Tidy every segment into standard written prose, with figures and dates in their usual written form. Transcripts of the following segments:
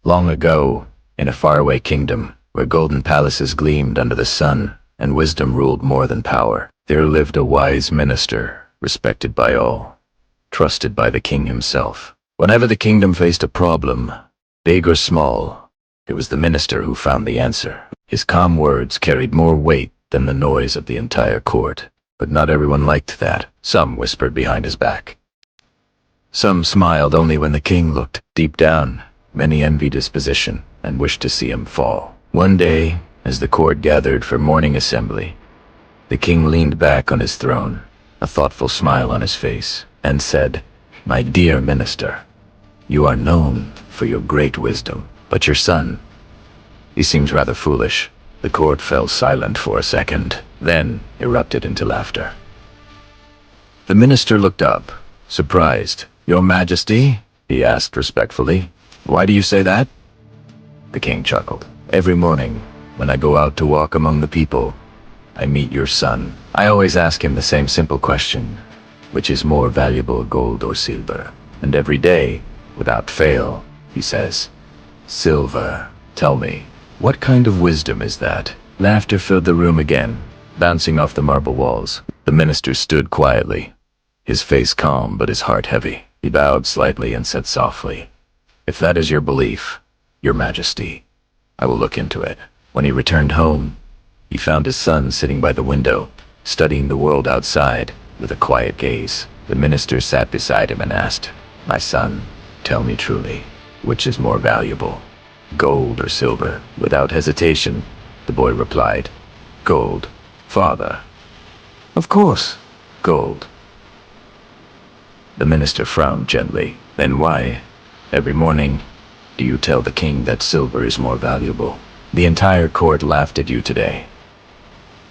Long ago, in a faraway kingdom, where golden palaces gleamed under the sun, and wisdom ruled more than power, there lived a wise minister, respected by all, trusted by the king himself. Whenever the kingdom faced a problem, big or small, it was the minister who found the answer. His calm words carried more weight than the noise of the entire court. But not everyone liked that. Some whispered behind his back. Some smiled only when the king looked. Deep down, many envied his position and wished to see him fall. One day, as the court gathered for morning assembly, the king leaned back on his throne, a thoughtful smile on his face, and said, "My dear minister, you are known for your great wisdom, but your son, he seems rather foolish." The court fell silent for a second, then erupted into laughter. The minister looked up, surprised. "Your Majesty?" he asked respectfully. "Why do you say that?" The king chuckled. "Every morning, when I go out to walk among the people, I meet your son. I always ask him the same simple question, which is more valuable, gold or silver? And every day, without fail, he says, 'Silver.' Tell me, what kind of wisdom is that?" Laughter filled the room again, bouncing off the marble walls. The minister stood quietly, his face calm but his heart heavy. He bowed slightly and said softly, "If that is your belief, your Majesty, I will look into it." When he returned home, he found his son sitting by the window, studying the world outside with a quiet gaze. The minister sat beside him and asked, "My son, tell me truly, which is more valuable, gold or silver?" Without hesitation, the boy replied, "Gold, father." "Of course, gold." The minister frowned gently. "Then why, every morning, do you tell the king that silver is more valuable? The entire court laughed at you today."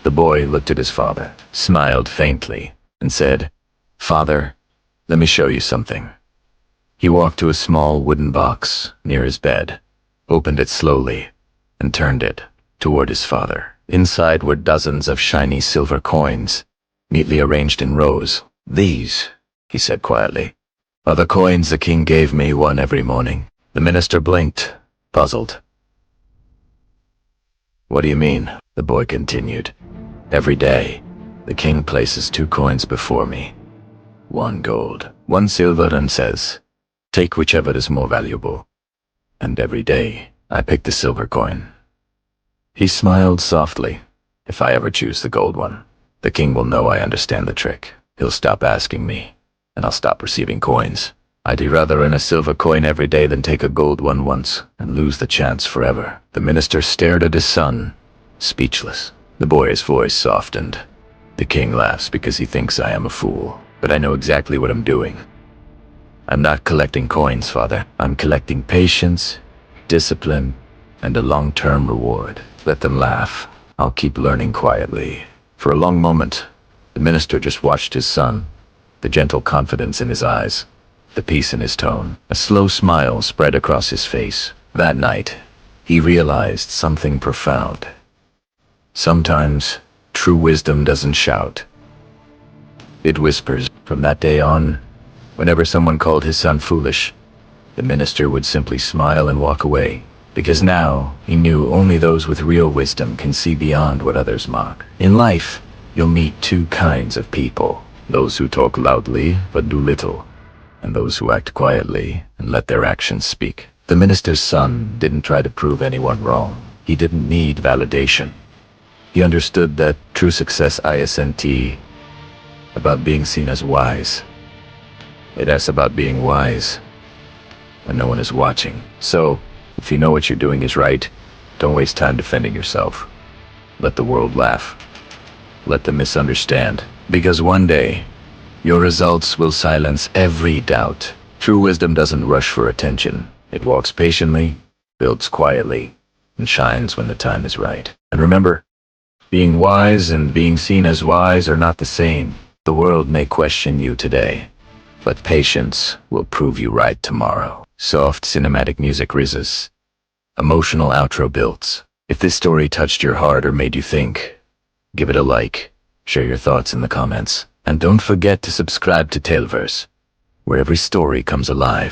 The boy looked at his father, smiled faintly, and said, "Father, let me show you something." He walked to a small wooden box near his bed, opened it slowly, and turned it toward his father. Inside were dozens of shiny silver coins, neatly arranged in rows. "These," he said quietly, "are the coins the king gave me, one every morning." The minister blinked, puzzled. "What do you mean?" the boy continued. "Every day, the king places 2 coins before me, 1 gold, 1 silver, and says, 'Take whichever is more valuable.' And every day, I pick the silver coin." He smiled softly. "If I ever choose the gold one, the king will know I understand the trick. He'll stop asking me, and I'll stop receiving coins. I'd rather earn a silver coin every day than take a gold one once and lose the chance forever." The minister stared at his son, speechless. The boy's voice softened. "The king laughs because he thinks I am a fool, but I know exactly what I'm doing. I'm not collecting coins, father. I'm collecting patience, discipline, and a long-term reward." Let them laugh. I'll keep learning quietly. For a long moment, the minister just watched his son, the gentle confidence in his eyes, the peace in his tone. A slow smile spread across his face. That night, he realized something profound. Sometimes, true wisdom doesn't shout. It whispers. From that day on, whenever someone called his son foolish, the minister would simply smile and walk away, because now he knew only those with real wisdom can see beyond what others mock. In life, you'll meet 2 kinds of people: those who talk loudly but do little, and those who act quietly and let their actions speak. The minister's son didn't try to prove anyone wrong. He didn't need validation. He understood that true success isn't about being seen as wise. It's about being wise when no one is watching. So, if you know what you're doing is right, don't waste time defending yourself. Let the world laugh. Let them misunderstand. Because one day, your results will silence every doubt. True wisdom doesn't rush for attention. It walks patiently, builds quietly, and shines when the time is right. And remember, being wise and being seen as wise are not the same. The world may question you today, but patience will prove you right tomorrow. Soft cinematic music rises. Emotional outro builds. If this story touched your heart or made you think, give it a like, share your thoughts in the comments, and don't forget to subscribe to TaleVerse, where every story comes alive.